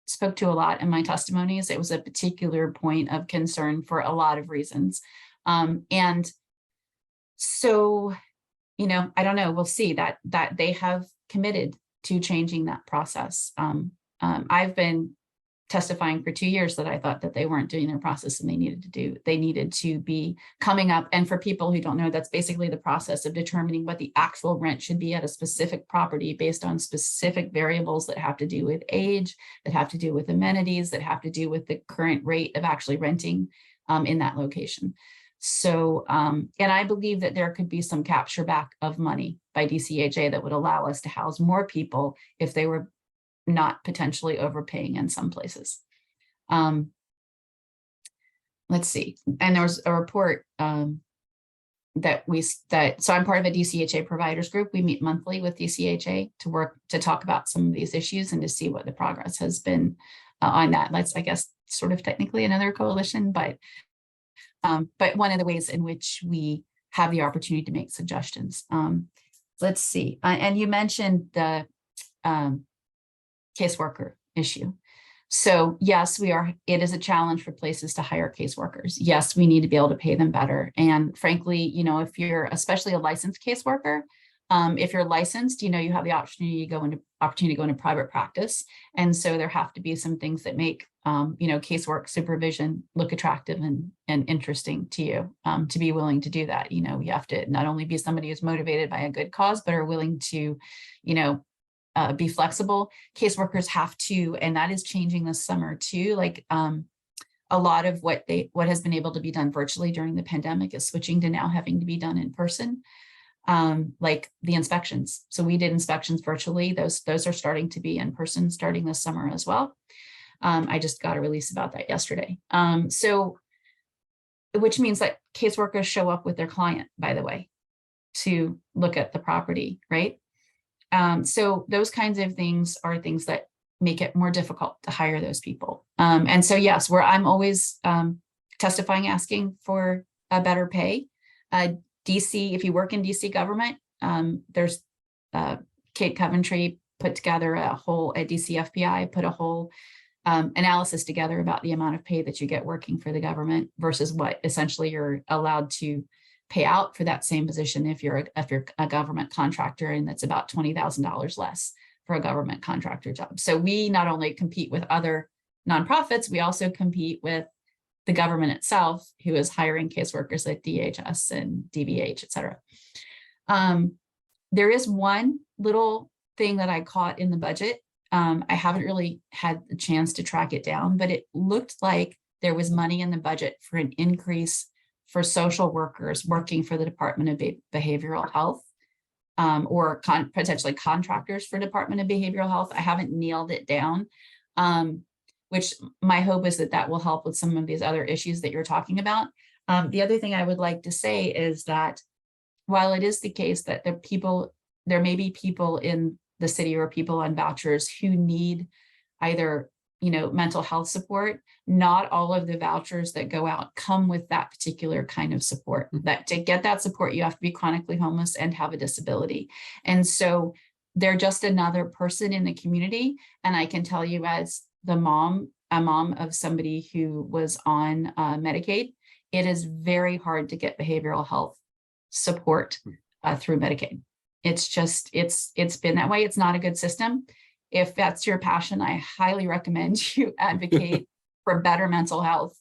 spoke to a lot in my testimonies. It was a particular point of concern for a lot of reasons. And so, you know, I don't know, we'll see that they have committed to changing that process. I've been testifying for 2 years that I thought that they weren't doing their process, and they needed to be coming up. And for people who don't know, that's basically the process of determining what the actual rent should be at a specific property based on specific variables that have to do with age, that have to do with amenities, that have to do with the current rate of actually renting in that location. So, and I believe that there could be some capture back of money by DCHA that would allow us to house more people if they were not potentially overpaying in some places. Let's see. And there was a report so I'm part of a DCHA providers group. We meet monthly with DCHA to talk about some of these issues and to see what the progress has been on that. That's, I guess, sort of technically another coalition, but one of the ways in which we have the opportunity to make suggestions. Let's see. And you mentioned the caseworker issue. So yes, it is a challenge for places to hire caseworkers. Yes, we need to be able to pay them better. And frankly, you know, if you're especially a licensed caseworker, if you're licensed, you know, you have the opportunity to go into private practice. And so there have to be some things that make, you know, casework supervision look attractive and interesting to you, to be willing to do that. You know, you have to not only be somebody who's motivated by a good cause, but are willing to, you know, be flexible. Caseworkers have to, and that is changing this summer too. Like a lot of what has been able to be done virtually during the pandemic is switching to now having to be done in person. Like the inspections. So we did inspections virtually. Those are starting to be in person starting this summer as well. I just got a release about that yesterday. So, which means that caseworkers show up with their client, by the way, to look at the property, right? So those kinds of things are things that make it more difficult to hire those people. And so, yes, I'm always testifying, asking for a better pay. DC, if you work in DC government, there's Kate Coventry put together at DC FBI, put a whole analysis together about the amount of pay that you get working for the government versus what essentially you're allowed to pay out for that same position if you're a government contractor, and that's about $20,000 less for a government contractor job. So we not only compete with other nonprofits, we also compete with the government itself, who is hiring caseworkers at DHS and DVH, et cetera. There is one little thing that I caught in the budget. I haven't really had the chance to track it down, but it looked like there was money in the budget for an increase for social workers working for the Department of Behavioral Health, or potentially contractors for Department of Behavioral Health. I haven't nailed it down, which my hope is that will help with some of these other issues that you're talking about. The other thing I would like to say is that while it is the case that there may be people in the city or people on vouchers who need either, you know, mental health support, not all of the vouchers that go out come with that particular kind of support. That to get that support, you have to be chronically homeless and have a disability. And so they're just another person in the community. And I can tell you, as a mom of somebody who was on Medicaid, it is very hard to get behavioral health support through Medicaid. It's just, it's been that way. It's not a good system. If that's your passion, I highly recommend you advocate for better mental health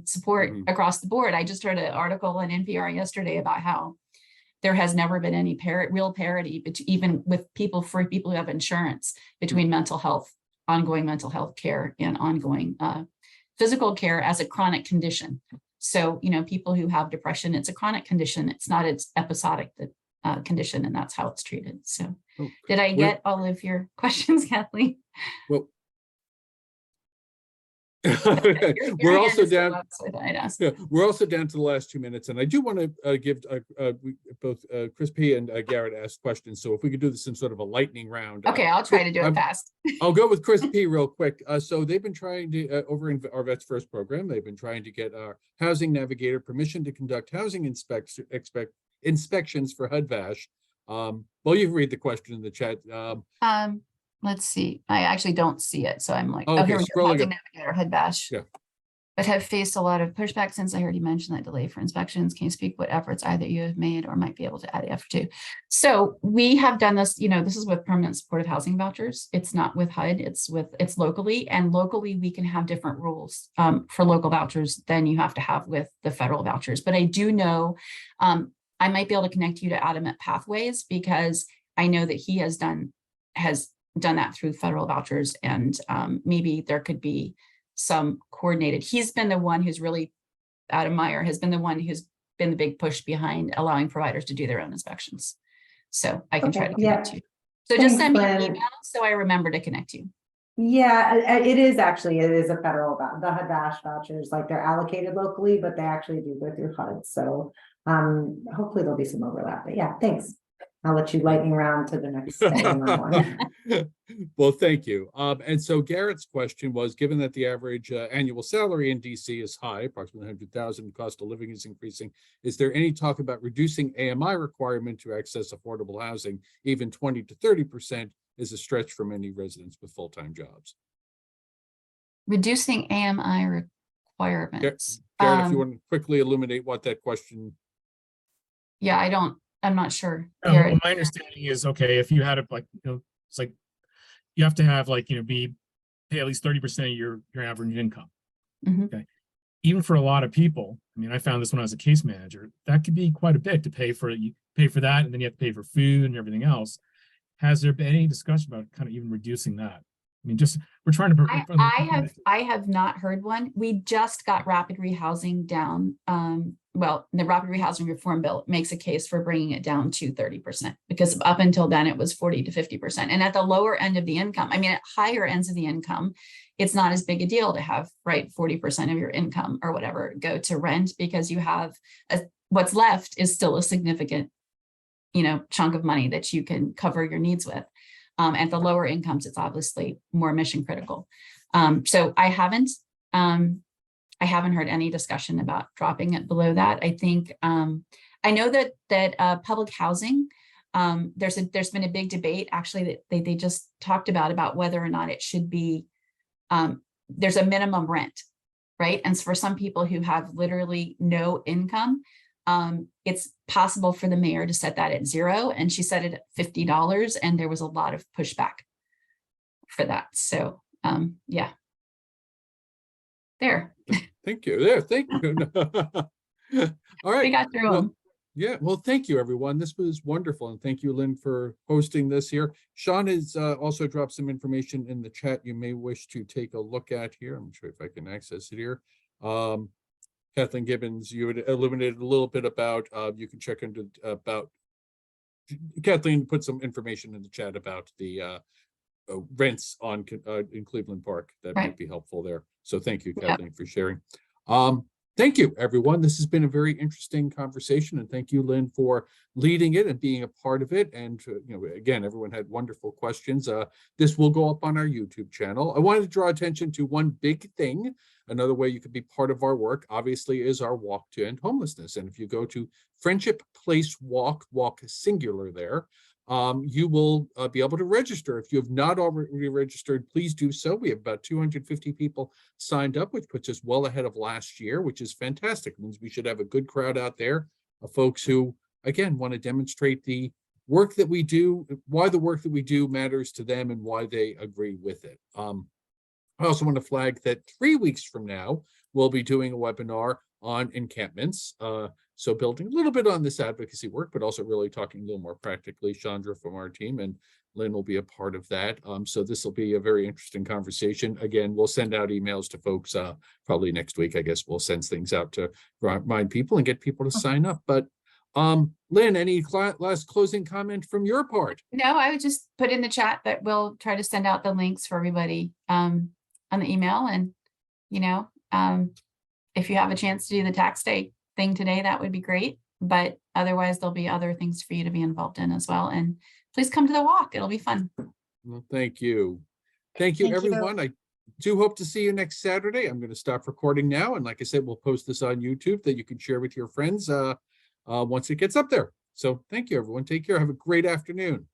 support across the board. I just heard an article on NPR yesterday about how there has never been any real parity, even with people who have insurance, between mental health, ongoing mental health care, and ongoing physical care as a chronic condition. So, people who have depression, it's a chronic condition. It's not its episodic condition, and that's how it's treated. So, did I get all of your questions, Kathleen? Well, we're also down. Yeah, we're also down to the last 2 minutes, and I do want to give both Chris P. and Garrett asked questions. So if we could do this in sort of a lightning round. Okay, I'll try to do it fast. I'll go with Chris P. real quick. So they've been trying to over in our Vets First program. They've been trying to get our housing navigator permission to conduct housing inspections for HUD-VASH. Well, you can read the question in the chat. Let's see. I actually don't see it, so I'm like, okay, here we go. scrolling Housing up. navigator, HUD-VASH. Yeah. But have faced a lot of pushback since I heard you mention that delay for inspections. Can you speak what efforts either you have made or might be able to add effort to? So we have done this, this is with permanent supportive housing vouchers. It's not with HUD, it's locally, and locally we can have different rules for local vouchers than you have to have with the federal vouchers. But I do know, I might be able to connect you to Adam at Pathways, because I know that he has done that through federal vouchers, and maybe there could be some coordinated. He's been the one who's really, Adam Meyer has been the one who's been the big push behind allowing providers to do their own inspections. So I can try to connect you. So just send me an email so I remember to connect you. Yeah, it is a federal, the HUD-VASH vouchers, like they're allocated locally, but they actually do go through HUD. So hopefully there'll be some overlap, but yeah, thanks. I'll let you lightning round to the next one. Well, thank you. And so Garrett's question was, given that the average annual salary in DC is high, approximately 100,000, cost of living is increasing, is there any talk about reducing AMI requirement to access affordable housing? Even 20 to 30% is a stretch for many residents with full-time jobs. Reducing AMI requirements. Garrett, if you want to quickly illuminate what that question. Yeah, I'm not sure. My understanding is, okay, if you had a, it's like you have to have pay at least 30% of your average income. Mm-hmm. Okay. Even for a lot of people, I mean, I found this when I was a case manager, that could be quite a bit to pay for that, and then you have to pay for food and everything else. Has there been any discussion about kind of even reducing that? I mean, just we're trying to. I have not heard one. We just got rapid rehousing down. Well, the rapid rehousing reform bill makes a case for bringing it down to 30%, because up until then it was 40 to 50%. And at the lower end of the income, I mean, at higher ends of the income, it's not as big a deal to have 40% of your income or whatever go to rent, because you have what's left is still a significant, chunk of money that you can cover your needs with. At the lower incomes, it's obviously more mission critical. So I haven't heard any discussion about dropping it below that. I think I know that public housing, there's been a big debate actually that they just talked about whether or not it should be, there's a minimum rent, right? And for some people who have literally no income, it's possible for the mayor to set that at $0, and she set it at $50, and there was a lot of pushback for that. So yeah. There. Thank you. There, thank you. All right. We got through them. Yeah, well, thank you, everyone. This was wonderful. And thank you, Lynn, for hosting this here. Sean has also dropped some information in the chat you may wish to take a look at here. I'm not sure if I can access it here. Kathleen Gibbons, you had illuminated a little bit about, you can check into about, Kathleen put some information in the chat about the rents on in Cleveland Park that might be helpful there. So thank you, Kathleen, for sharing. Thank you, everyone. This has been a very interesting conversation, and thank you, Lynn, for leading it and being a part of it. And again, everyone had wonderful questions. This will go up on our YouTube channel. I wanted to draw attention to one big thing. Another way you could be part of our work, obviously, is our walk to end homelessness. And if you go to Friendship Place Walk singular there, you will be able to register. If you have not already registered, please do so. We have about 250 people signed up, which puts us well ahead of last year, which is fantastic. It means we should have a good crowd out there of folks who, again, want to demonstrate the work that we do, why the work that we do matters to them, and why they agree with it. I also want to flag that 3 weeks from now, we'll be doing a webinar on encampments. So building a little bit on this advocacy work, but also really talking a little more practically. Chandra from our team and Lynn will be a part of that. So this will be a very interesting conversation. Again, we'll send out emails to folks probably next week. I guess we'll send things out to remind people and get people to sign up. But Lynn, any last closing comment from your part? No, I would just put in the chat that we'll try to send out the links for everybody on the email. And, if you have a chance to do the tax day thing today, that would be great. But otherwise, there'll be other things for you to be involved in as well. And please come to the walk. It'll be fun. Well, thank you. Thank you, Thank you. everyone. I do hope to see you next Saturday. I'm going to stop recording now. And like I said, we'll post this on YouTube that you can share with your friends once it gets up there. So thank you, everyone. Take care. Have a great afternoon.